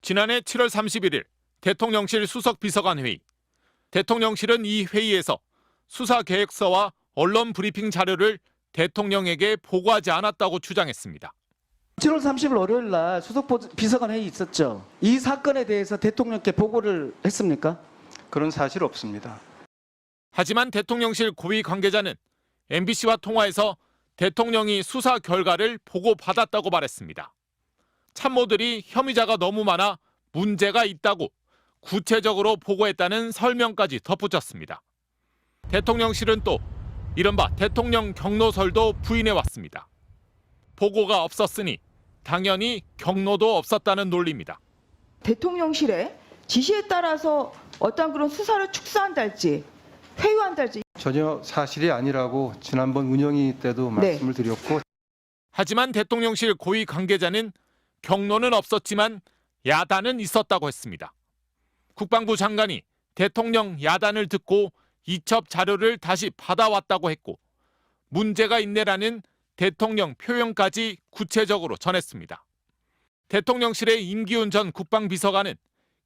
지난해 7월 31일 대통령실 수석비서관 회의. 대통령실은 이 회의에서 수사계획서와 언론 브리핑 자료를 대통령에게 보고하지 않았다고 주장했습니다. 7월 30일 월요일 날 수석비서관 회의 있었죠. 이 사건에 대해서 대통령께 보고를 했습니까? 그런 사실 없습니다. 하지만 대통령실 고위 관계자는 MBC와 통화에서 대통령이 수사 결과를 보고받았다고 말했습니다. 참모들이 혐의자가 너무 많아 문제가 있다고 구체적으로 보고했다는 설명까지 덧붙였습니다. 대통령실은 또 이른바 대통령 경로설도 부인해왔습니다. 보고가 없었으니 당연히 경로도 없었다는 논리입니다. 대통령실의 지시에 따라서 어떤 그런 수사를 축소한달지 회유한달지 전혀 사실이 아니라고 지난번 운영위 때도 말씀을 드렸고. 하지만 대통령실 고위 관계자는 경로는 없었지만 야단은 있었다고 했습니다. 국방부 장관이 대통령 야단을 듣고 이첩 자료를 다시 받아왔다고 했고 문제가 있네라는 대통령 표현까지 구체적으로 전했습니다. 대통령실의 임기훈 전 국방비서관은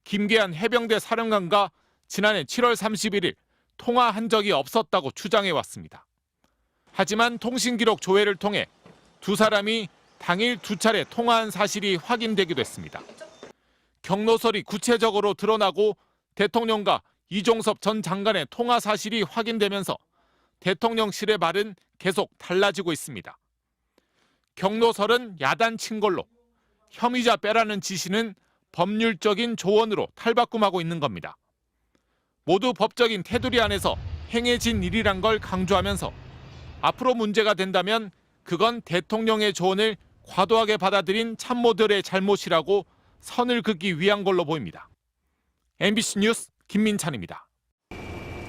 김계한 해병대 사령관과 지난해 7월 31일 통화한 적이 없었다고 주장해왔습니다. 하지만 통신기록 조회를 통해 두 사람이 당일 두 차례 통화한 사실이 확인되기도 했습니다. 경로설이 구체적으로 드러나고 대통령과 이종섭 전 장관의 통화 사실이 확인되면서 대통령실의 말은 계속 달라지고 있습니다. 경로설은 야단친 걸로, 혐의자 빼라는 지시는 법률적인 조언으로 탈바꿈하고 있는 겁니다. 모두 법적인 테두리 안에서 행해진 일이란 걸 강조하면서 앞으로 문제가 된다면 그건 대통령의 조언을 과도하게 받아들인 참모들의 잘못이라고 선을 긋기 위한 걸로 보입니다. MBC 뉴스 김민찬입니다.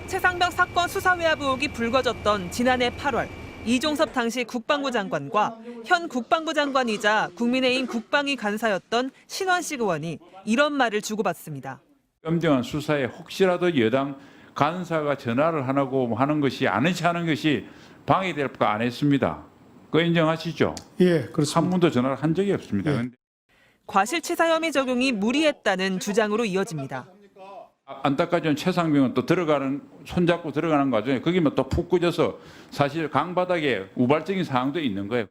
최상병 사건 수사외압 의혹이 불거졌던 지난해 8월 이종섭 당시 국방부 장관과 현 국방부 장관이자 국민의힘 국방위 간사였던 신원식 의원이 이런 말을 주고받습니다. 엄정한 수사에 혹시라도 여당 간사가 전화를 하고 하는 것이 아는지 하는 것이 방해될까 안 했습니다. 그거 인정하시죠? 예, 그렇습니다. 한 번도 전화를 한 적이 없습니다. 예. 과실치사 혐의 적용이 무리했다는 주장으로 이어집니다. 안타까지는 최상병은 또 손잡고 들어가는 과정에 거기면 또 푹 꺼져서 사실 강바닥에 우발적인 상황도 있는 거예요.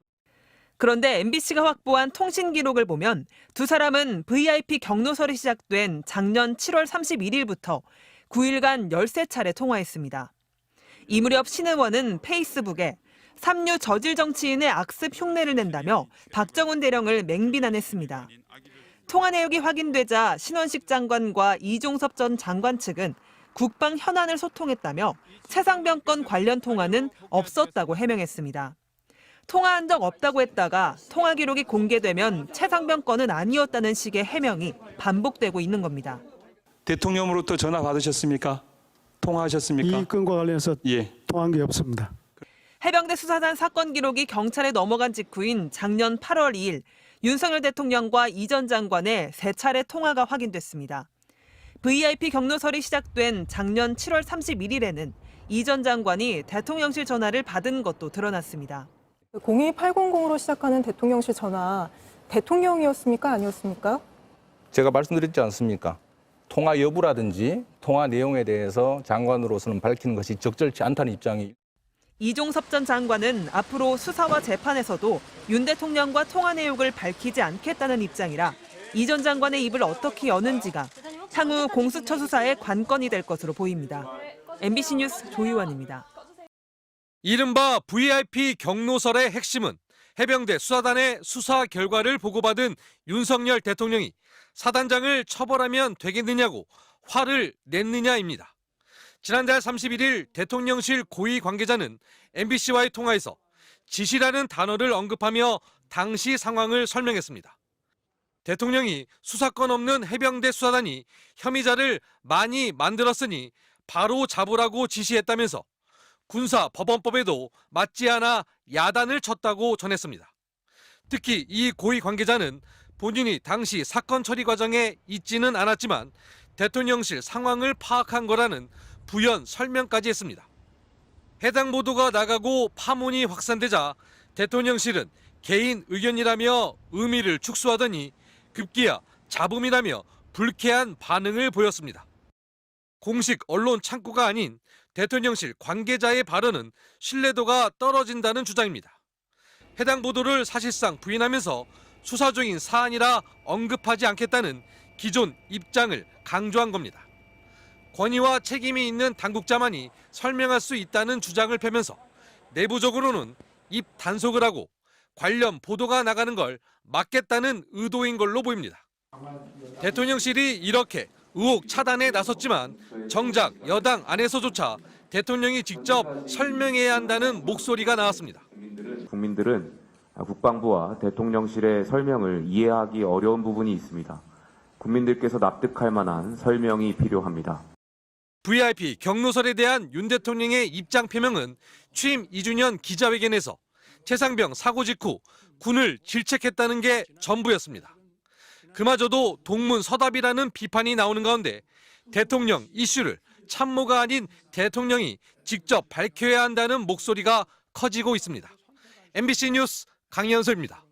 그런데 MBC가 확보한 통신 기록을 보면 두 사람은 VIP 경로설이 시작된 작년 7월 31일부터 9일간 13차례 통화했습니다. 이 무렵 신 의원은 페이스북에 삼류 저질 정치인의 악습 흉내를 낸다며 박정훈 대령을 맹비난했습니다. 통화 내역이 확인되자 신원식 장관과 이종섭 전 장관 측은 국방 현안을 소통했다며 최상병 건 관련 통화는 없었다고 해명했습니다. 통화한 적 없다고 했다가 통화 기록이 공개되면 최상병 건은 아니었다는 식의 해명이 반복되고 있는 겁니다. 대통령으로부터 전화 받으셨습니까? 통화하셨습니까? 이 건과 관련해서 예. 통화한 게 없습니다. 해병대 수사단 사건 기록이 경찰에 넘어간 직후인 작년 8월 2일 윤석열 대통령과 이 전 장관의 3차례 통화가 확인됐습니다. VIP 경로설이 시작된 작년 7월 31일에는 이 전 장관이 대통령실 전화를 받은 것도 드러났습니다. 02800으로 시작하는 대통령실 전화, 대통령이었습니까? 아니었습니까? 제가 말씀드렸지 않습니까? 통화 여부라든지 통화 내용에 대해서 장관으로서는 밝히는 것이 적절치 않다는 입장이. 이종섭 전 장관은 앞으로 수사와 재판에서도 윤 대통령과 통화 내용을 밝히지 않겠다는 입장이라 이 전 장관의 입을 어떻게 여는지가 향후 공수처 수사의 관건이 될 것으로 보입니다. MBC 뉴스 조유원입니다. 이른바 VIP 경로설의 핵심은 해병대 수사단의 수사 결과를 보고받은 윤석열 대통령이 사단장을 처벌하면 되겠느냐고 화를 냈느냐입니다. 지난달 31일 대통령실 고위 관계자는 MBC와의 통화에서 지시라는 단어를 언급하며 당시 상황을 설명했습니다. 대통령이 수사권 없는 해병대 수사단이 혐의자를 많이 만들었으니 바로 잡으라고 지시했다면서 군사법원법에도 맞지 않아 야단을 쳤다고 전했습니다. 특히 이 고위 관계자는 본인이 당시 사건 처리 과정에 있지는 않았지만 대통령실 상황을 파악한 거라는 부연 설명까지 했습니다. 해당 보도가 나가고 파문이 확산되자 대통령실은 개인 의견이라며 의미를 축소하더니 급기야 잡음이라며 불쾌한 반응을 보였습니다. 공식 언론 창구가 아닌 대통령실 관계자의 발언은 신뢰도가 떨어진다는 주장입니다. 해당 보도를 사실상 부인하면서 수사 중인 사안이라 언급하지 않겠다는 기존 입장을 강조한 겁니다. 권위와 책임이 있는 당국자만이 설명할 수 있다는 주장을 펴면서 내부적으로는 입 단속을 하고 관련 보도가 나가는 걸 막겠다는 의도인 걸로 보입니다. 대통령실이 이렇게 의혹 차단에 나섰지만 정작 여당 안에서조차 대통령이 직접 설명해야 한다는 목소리가 나왔습니다. 국민들은 국방부와 대통령실의 설명을 이해하기 어려운 부분이 있습니다. 국민들께서 납득할 만한 설명이 필요합니다. VIP 경로설에 대한 윤 대통령의 입장 표명은 취임 2주년 기자회견에서 최상병 사고 직후 군을 질책했다는 게 전부였습니다. 그마저도 동문서답이라는 비판이 나오는 가운데 대통령 이슈를 참모가 아닌 대통령이 직접 밝혀야 한다는 목소리가 커지고 있습니다. MBC 뉴스 강현서입니다.